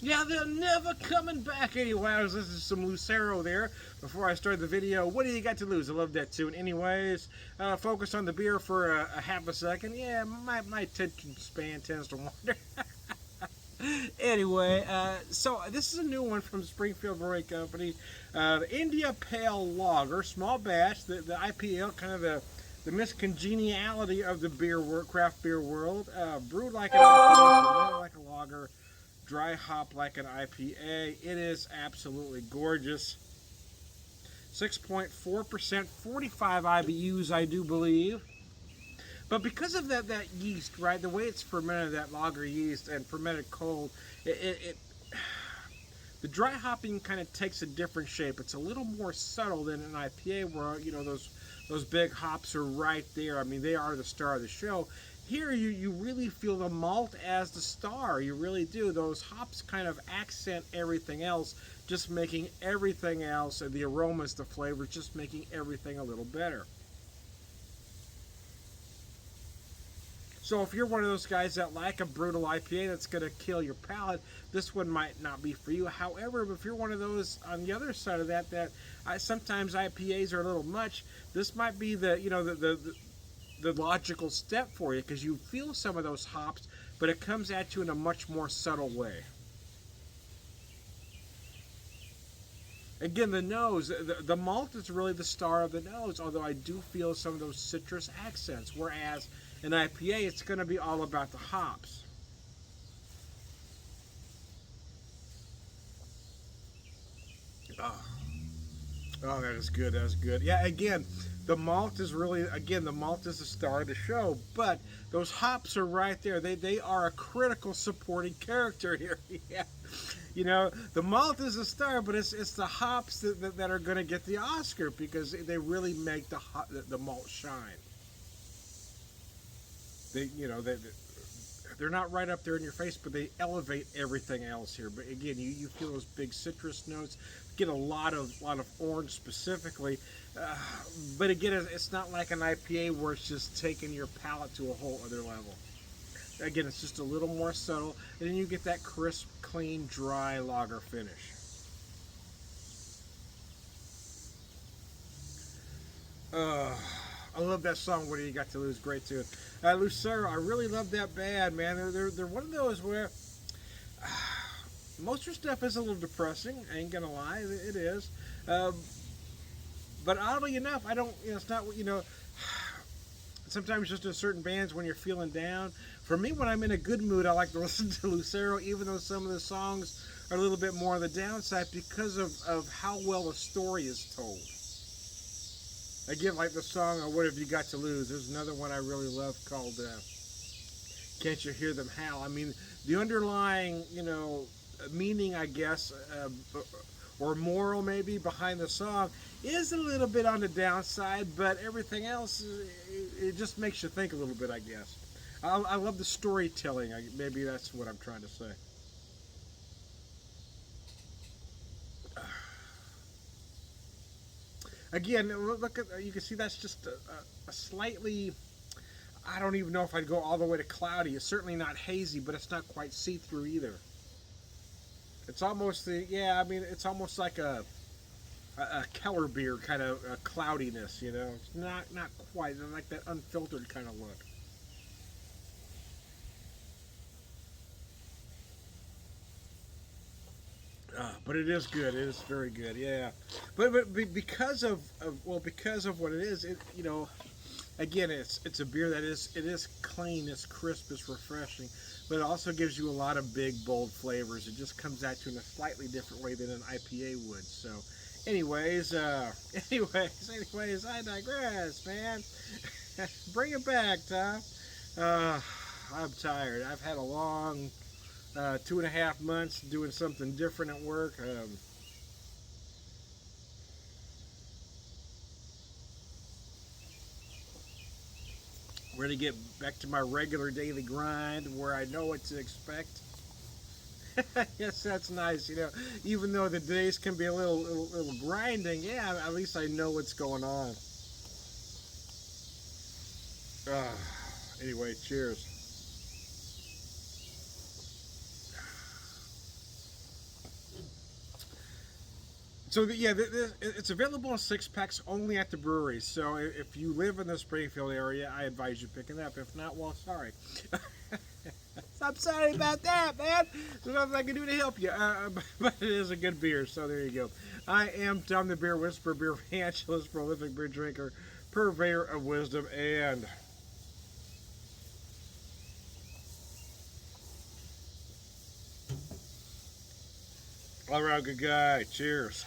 Yeah, they're never coming back anyway. I was listening to some Lucero there before I started the video. What do you got to lose? I love that tune. Anyways, focus on the beer for a half a second. Yeah, my attention span tends to wander. Anyway, so this is a new one from Springfield Brewing Company. The India Pale Lager, small batch, the IPL, kind of the miscongeniality of the craft beer world. Brewed like an IPA, so like a lager, dry hop like an IPA. It is absolutely gorgeous. 6.4%, 45 IBUs, I do believe. But because of that yeast, right, the way it's fermented, that lager yeast, and fermented cold, it the dry hopping kind of takes a different shape. It's a little more subtle than an IPA, where those big hops are right there. I mean, they are the star of the show. Here, you really feel the malt as the star. You really do. Those hops kind of accent everything else, just making everything else, and the aromas, the flavors, just making everything a little better. So if you're one of those guys that like a brutal IPA that's going to kill your palate, this one might not be for you. However, if you're one of those on the other side of that sometimes IPAs are a little much, this might be the logical step for you, because you feel some of those hops, but it comes at you in a much more subtle way. Again, the nose, the malt is really the star of the nose, although I do feel some of those citrus accents, whereas in IPA, it's going to be all about the hops. Oh, oh, that is good. That is good. Yeah, again, the malt is the star of the show, but those hops are right there. They are a critical supporting character here. Yeah. The malt is a star, but it's the hops that are going to get the Oscar, because they really make the malt shine. They you know they're not right up there in your face, but they elevate everything else here. But again, you feel those big citrus notes, get a lot of orange specifically. Uh, but again, it's not like an IPA where it's just taking your palate to a whole other level. Again, it's just a little more subtle, and then you get that crisp, clean, dry lager finish. Uh, I love that song. What do you got to lose? Great tune. Lucero, I really love that band, man. They're one of those where most of their stuff is a little depressing. I ain't gonna lie, it is. Um, but oddly enough, I don't. It's not. Sometimes just in certain bands when you're feeling down. For me, when I'm in a good mood, I like to listen to Lucero, even though some of the songs are a little bit more on the downside, because of how well the story is told. Again, like the song "What Have You Got to Lose." There's another one I really love called "Can't You Hear Them Howl." I mean, the underlying, meaning, I guess, or moral maybe behind the song is a little bit on the downside, but everything else, it just makes you think a little bit, I guess. I love the storytelling. Maybe that's what I'm trying to say. Again, look at, you can see that's just a slightly, I don't even know if I'd go all the way to cloudy. It's certainly not hazy, but it's not quite see-through either. It's almost yeah, I mean, it's almost like a Keller beer kind of cloudiness, It's not quite like that unfiltered kind of look. But it is good. It is very good. Yeah, but because of what it is, again, it's a beer that it is clean, it's crisp, it's refreshing, but it also gives you a lot of big, bold flavors. It just comes at you in a slightly different way than an IPA would. So, anyways, I digress, man. Bring it back, Tom. Uh, I'm tired. I've had a long 2.5 months doing something different at work. Ready to get back to my regular daily grind where I know what to expect. Yes, that's nice. Even though the days can be a little grinding, yeah, at least I know what's going on. Uh, anyway, cheers. So yeah, it's available in 6 packs only at the brewery. So if you live in the Springfield area, I advise you picking it up. If not, well, sorry. I'm sorry about that, man. There's nothing I can do to help you. But it is a good beer, so there you go. I am Tom the Beer Whisperer, beer evangelist, prolific beer drinker, purveyor of wisdom, and all around good guy. Cheers.